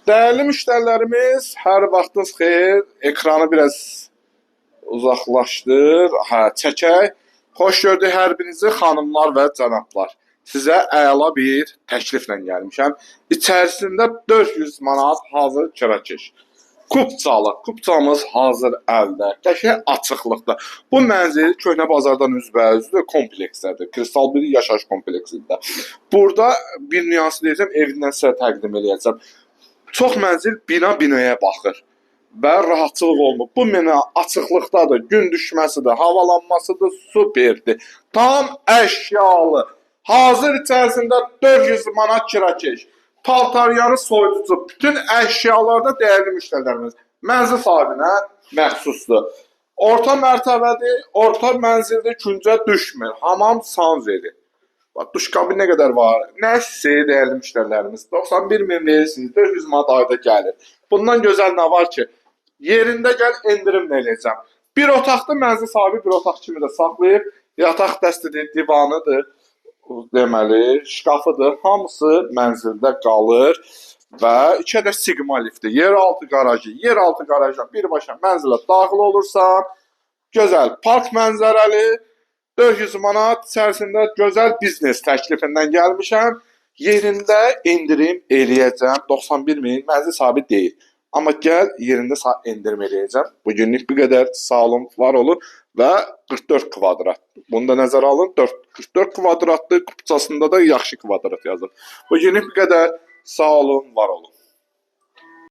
Değerli müşterilerimiz, her vaxtınız xeyir. Ekranı biraz uzaqlaşdır. Çəkək. Xoş gördük hər birinizi xanımlar və cənablar. Sizə əla bir təkliflə gəlmişəm. İçərisində 400 manat hazır kirakeş. Kupçalı. Kupçamız hazır əldə. Qəşəng açıqlıqda. Bu mənzil Köhnə Bazardan üzbəüzdür, kompleksdədir. Kristal bir yaşayış kompleksində. Burada bir nüansı deyəcəm, evindən sizə təqdim edəcəm. Çox mənzil binaya baxır və rahatçılıq olmur. Bu bina açıqlıqdadır, gün düşməsidir, havalanmasıdır, superdir. Tam əşyalı. Hazır içərisində 400 manat kirakeş. Paltaryanı soyuducu, bütün əşyalarda dəyərli müştərilərimiz mənzil sahibinə məxsusdur. Orta mərtəbədir, orta mənzildə küncə düşmür. Hamam sanzeli. Bak, duş kabini ne kadar var? Neyse değerli müşterilerimiz. 91 min verirsiniz. 400 manat ayda gelir. Bundan güzel ne var ki? Yerinde gel endirim eləyəcəm. Bir otaqda mənzil sahibi bir otaq kimi də saxlayıb. Yataq dəstidir, divanıdır. Deməli, şkafıdır. Hamısı mənzildə qalır. Və 2 ədəd sigma lifti. Yeraltı garajı. Yeraltı garajdan birbaşa mənzilə daxil olursan. Gözəl park mənzərəli. 400 manat içərisində gözəl biznes təklifindən gəlmişəm. Yerində endirim eləyəcəm. 91 min mənzil sahibi deyil. Amma gəl yerində endirim eləyəcəm. Bugünlük bir qədər sağ olun, var olun və 44 kvadrat. Bunu da nəzərə alın. 44 kvadratlı kupçasında da yaxşı kvadrat yazın. Bugünlük bir qədər sağ olun, var olun.